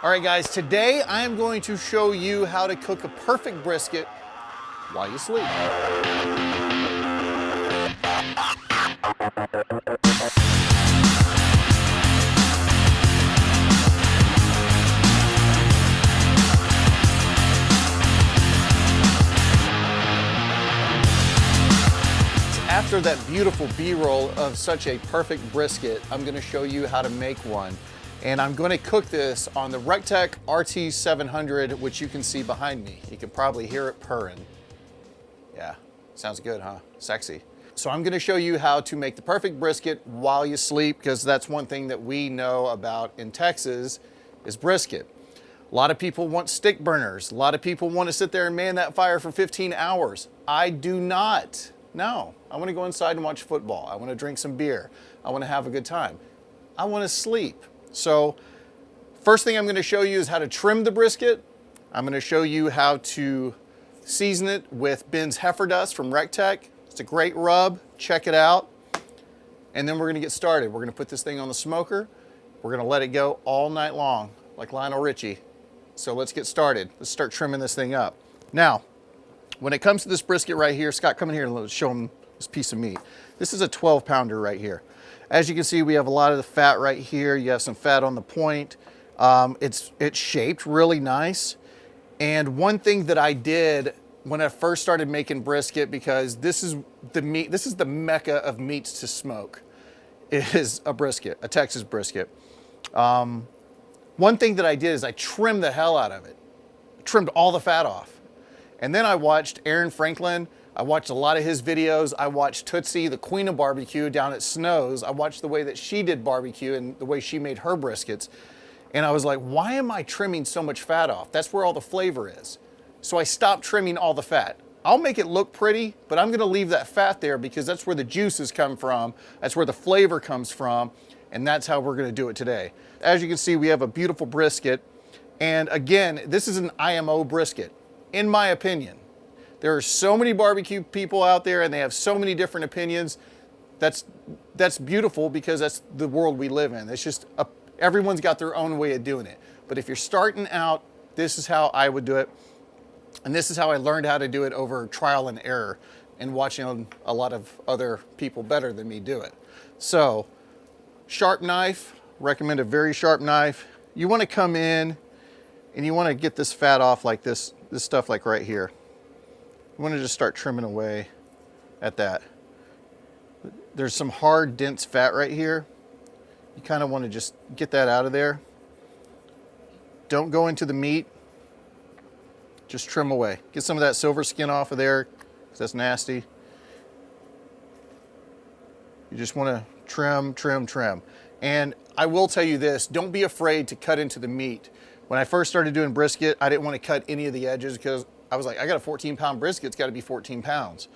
All right, guys, today I am going to show you how to cook a perfect brisket while you sleep. After that beautiful B-roll of such a perfect brisket, I'm going to show you how to make one. And I'm going to cook this on the recteq rt-700, which you can see behind me. You can probably hear it purring. Yeah, sounds good, huh? Sexy. So I'm going to show you how to make the perfect brisket while you sleep, because that's one thing that we know about in Texas is brisket. A lot of people want stick burners. A lot of people want to sit there and man that fire for 15 hours. I do not. No, I want to go inside and watch football. I want to drink some beer. I want to have a good time. I want to sleep. So first thing I'm going to show you is how to trim the brisket. I'm going to show you how to season it with Ben's Heifer Dust from recteq. It's a great rub. Check it out. And then we're going to get started. We're going to put this thing on the smoker. We're going to let it go all night long, like Lionel Richie. So let's get started. Let's start trimming this thing up. Now, when it comes to this brisket right here, Scott, come in here and let's show him this piece of meat. This is a 12-pounder right here. As you can see, we have a lot of the fat right here. You have some fat on the point. It's shaped really nice. And one thing that I did when I first started making brisket, because this is the meat, this is the mecca of meats to smoke, is a brisket, a Texas brisket. One thing that I did is I trimmed the hell out of it. Trimmed all the fat off. And then I watched Aaron Franklin. I watched a lot of his videos. I watched Tootsie, the queen of barbecue, down at Snow's. I watched the way that she did barbecue and the way she made her briskets. And I was like, why am I trimming so much fat off? That's where all the flavor is. So I stopped trimming all the fat. I'll make it look pretty, but I'm gonna leave that fat there because that's where the juices come from. That's where the flavor comes from. And that's how we're gonna do it today. As you can see, we have a beautiful brisket. And again, this is an IMO brisket, in my opinion. There are so many barbecue people out there and they have so many different opinions. That's beautiful because that's the world we live in. It's just, everyone's got their own way of doing it. But if you're starting out, this is how I would do it. And this is how I learned how to do it over trial and error and watching a lot of other people better than me do it. So, sharp knife, recommend a very sharp knife. You want to come in and you want to get this fat off like this stuff like right here. You want to just start trimming away at that. There's some hard, dense fat right here. You kind of want to just get that out of there. Don't go into the meat. Just trim away. Get some of that silver skin off of there, because that's nasty. You just want to trim, trim, trim. And I will tell you this, don't be afraid to cut into the meat. When I first started doing brisket, I didn't want to cut any of the edges because I was like, I got a 14-pound brisket, it's got to be 14 pounds.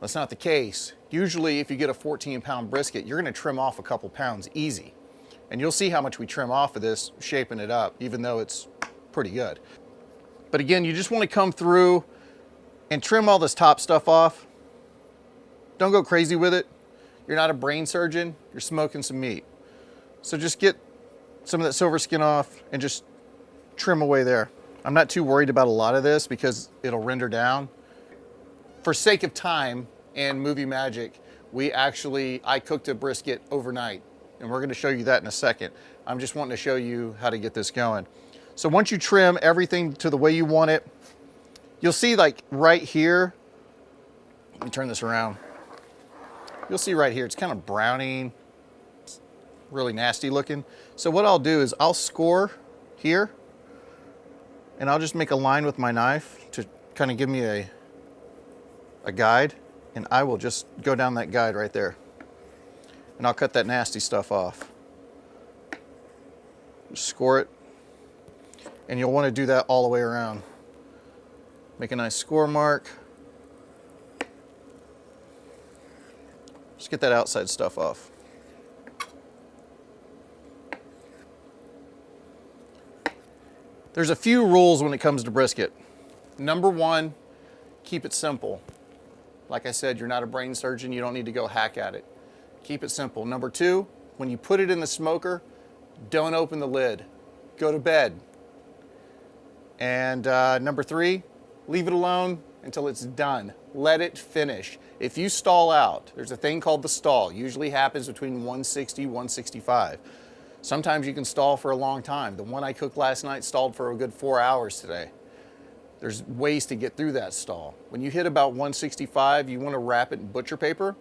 That's not the case. Usually if you get a 14-pound brisket, you're going to trim off a couple pounds easy. And you'll see how much we trim off of this, shaping it up, even though it's pretty good. But again, you just want to come through and trim all this top stuff off. Don't go crazy with it. You're not a brain surgeon, you're smoking some meat. So just get some of that silver skin off and just trim away there. I'm not too worried about a lot of this because it'll render down. For sake of time and movie magic, I cooked a brisket overnight, and we're going to show you that in a second. I'm just wanting to show you how to get this going. So once you trim everything to the way you want it, you'll see like right here, let me turn this around. You'll see right here, it's kind of browning, it's really nasty looking. So what I'll do is I'll score here, and I'll just make a line with my knife to kind of give me a guide, and I will just go down that guide right there. And I'll cut that nasty stuff off. Just score it. And you'll want to do that all the way around. Make a nice score mark. Just get that outside stuff off. There's a few rules when it comes to brisket. Number one, keep it simple. Like I said, you're not a brain surgeon, you don't need to go hack at it. Keep it simple. Number two, when you put it in the smoker, don't open the lid. Go to bed. And number 3, leave it alone until it's done. Let it finish. If you stall out, there's a thing called the stall. Usually happens between 160, 165. Sometimes you can stall for a long time. The one I cooked last night stalled for a good 4 hours today. There's ways to get through that stall. When you hit about 165, you want to wrap it in butcher paper,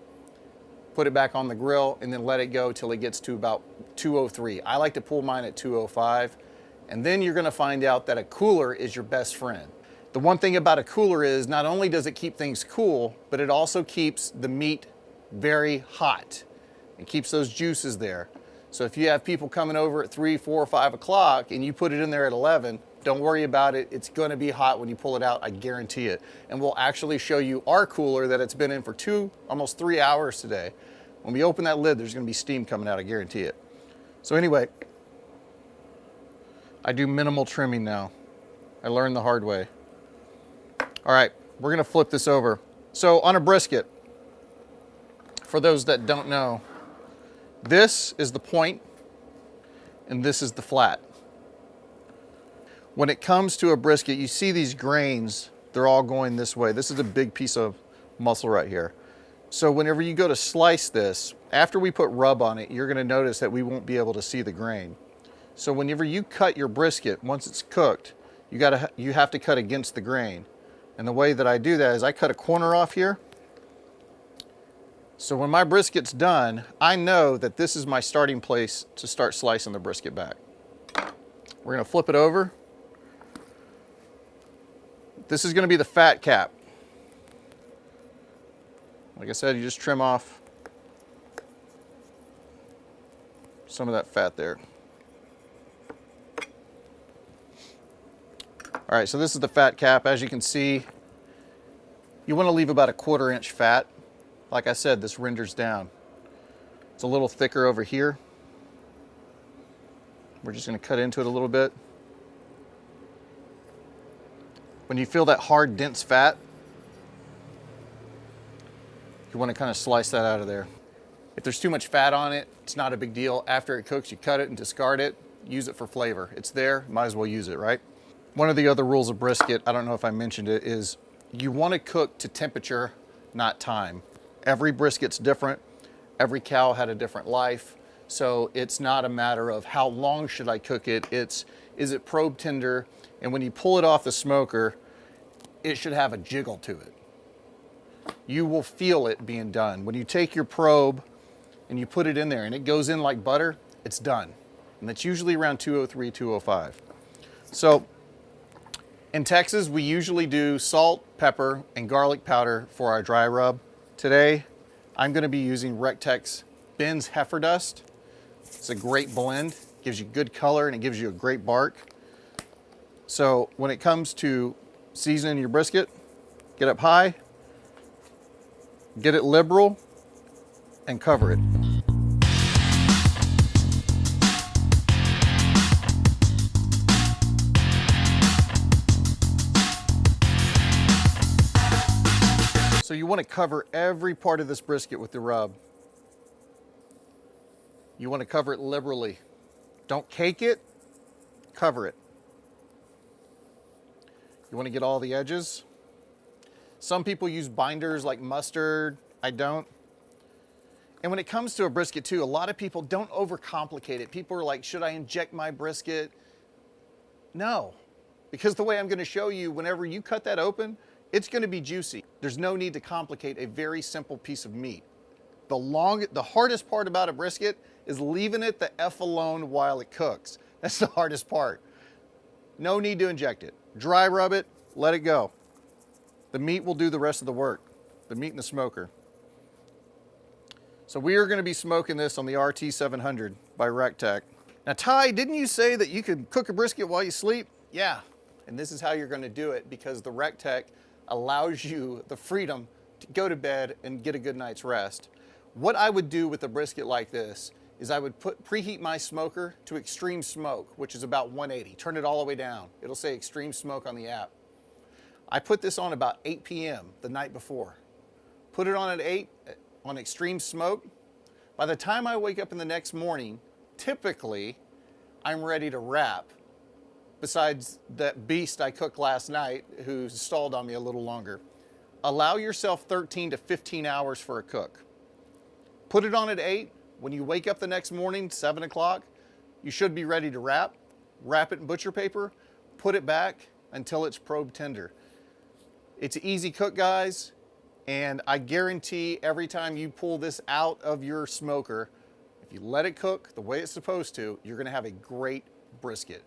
put it back on the grill, and then let it go till it gets to about 203. I like to pull mine at 205. And then you're gonna find out that a cooler is your best friend. The one thing about a cooler is not only does it keep things cool, but it also keeps the meat very hot. It keeps those juices there. So if you have people coming over at 3, 4, 5 o'clock and you put it in there at 11, don't worry about it. It's gonna be hot when you pull it out, I guarantee it. And we'll actually show you our cooler that it's been in for 2, almost 3 hours today. When we open that lid, there's gonna be steam coming out, I guarantee it. So anyway, I do minimal trimming now. I learned the hard way. All right, we're gonna flip this over. So on a brisket, for those that don't know, this is the point and this is the flat. When it comes to a brisket, you see these grains, they're all going this way. This is a big piece of muscle right here. So whenever you go to slice this, after we put rub on it, you're gonna notice that we won't be able to see the grain. So whenever you cut your brisket, once it's cooked, you have to cut against the grain. And the way that I do that is I cut a corner off here. So when my brisket's done, I know that this is my starting place to start slicing the brisket back. We're gonna flip it over. This is gonna be the fat cap. Like I said, you just trim off some of that fat there. All right, so this is the fat cap. As you can see, you want to leave about a 1/4 inch fat. Like I said, this renders down. It's a little thicker over here. We're just going to cut into it a little bit. When you feel that hard, dense fat, you want to kind of slice that out of there. If there's too much fat on it, it's not a big deal. After it cooks, you cut it and discard it. Use it for flavor. It's there, might as well use it, right? One of the other rules of brisket, I don't know if I mentioned it, is you want to cook to temperature, not time. Every brisket's different. Every cow had a different life. So it's not a matter of how long should I cook it. It's, is it probe tender? And when you pull it off the smoker, it should have a jiggle to it. You will feel it being done. When you take your probe and you put it in there and it goes in like butter, it's done. And that's usually around 203, 205. So in Texas, we usually do salt, pepper, and garlic powder for our dry rub. Today, I'm gonna be using recteq's Ben's Heifer Dust. It's a great blend, gives you good color and it gives you a great bark. So when it comes to seasoning your brisket, get up high, get it liberal, and cover it. So you want to cover every part of this brisket with the rub. You want to cover it liberally. Don't cake it, cover it. You want to get all the edges. Some people use binders like mustard. I don't. And when it comes to a brisket too, a lot of people don't overcomplicate it. People are like, should I inject my brisket? No, because the way I'm going to show you, whenever you cut that open, it's going to be juicy. There's no need to complicate a very simple piece of meat. The hardest part about a brisket is leaving it the F alone while it cooks. That's the hardest part. No need to inject it. Dry rub it, let it go. The meat will do the rest of the work. The meat in the smoker. So we are going to be smoking this on the rt-700 by recteq. Now Ty, didn't you say that you could cook a brisket while you sleep? Yeah, and this is how you're going to do it because the recteq allows you the freedom to go to bed and get a good night's rest. What I would do with a brisket like this is I would preheat my smoker to extreme smoke, which is about 180. Turn it all the way down. It'll say extreme smoke on the app. I put this on about 8 p.m. the night before. Put it on at 8 on extreme smoke. By the time I wake up in the next morning, typically I'm ready to wrap besides that beast I cooked last night who stalled on me a little longer. Allow yourself 13 to 15 hours for a cook. Put it on at 8. When you wake up the next morning, 7 o'clock, you should be ready to wrap. Wrap it in butcher paper, put it back until it's probe tender. It's an easy cook, guys, and I guarantee every time you pull this out of your smoker, if you let it cook the way it's supposed to, you're gonna have a great brisket.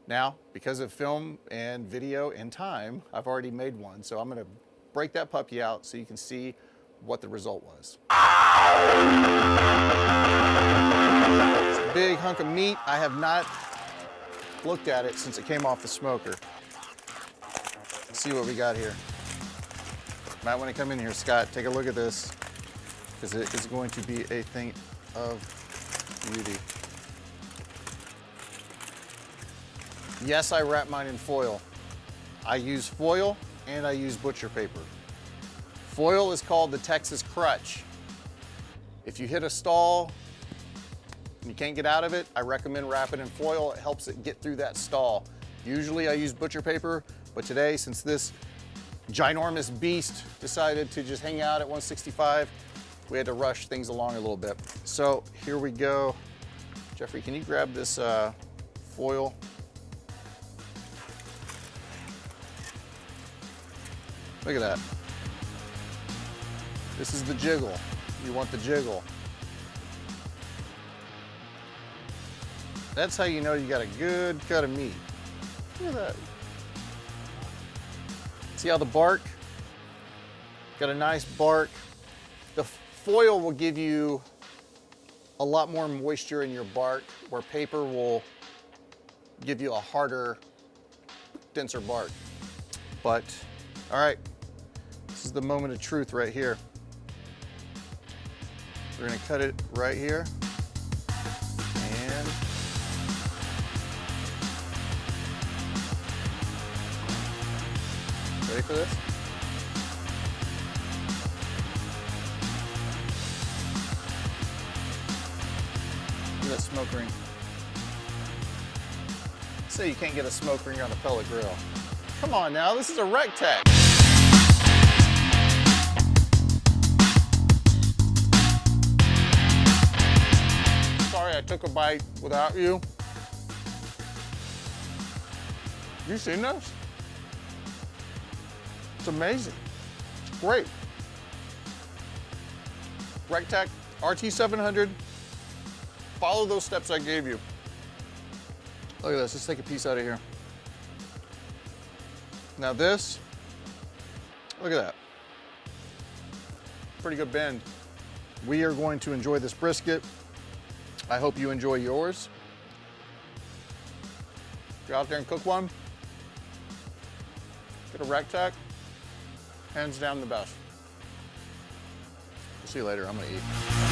Now, because of film and video and time, I've already made one, so I'm gonna break that puppy out so you can see what the result was. It's a big hunk of meat. I have not looked at it since it came off the smoker. Let's see what we got here. Might want to come in here, Scott, take a look at this, because it is going to be a thing of beauty. Yes, I wrap mine in foil. I use foil and I use butcher paper. Foil is called the Texas crutch. If you hit a stall and you can't get out of it, I recommend wrapping in foil. It helps it get through that stall. Usually I use butcher paper, but today, since this ginormous beast decided to just hang out at 165, we had to rush things along a little bit. So here we go. Jeffrey, can you grab this foil? Look at that. This is the jiggle. You want the jiggle. That's how you know you got a good cut of meat. Look at that. See how the bark? Got a nice bark. The foil will give you a lot more moisture in your bark, where paper will give you a harder, denser bark. But, all right, this is the moment of truth right here. We're gonna cut it right here. And ready for this? Look at that smoke ring. Say you can't get a smoke ring on a pellet grill. Come on now, this is a recteq. Sorry I took a bite without you. You seen this? It's amazing. It's great. recteq, rt-700. Follow those steps I gave you. Look at this, let's take a piece out of here. Now this, look at that. Pretty good bend. We are going to enjoy this brisket. I hope you enjoy yours. Go out there and cook one. Get a recteq. Hands down the best. See you later, I'm gonna eat.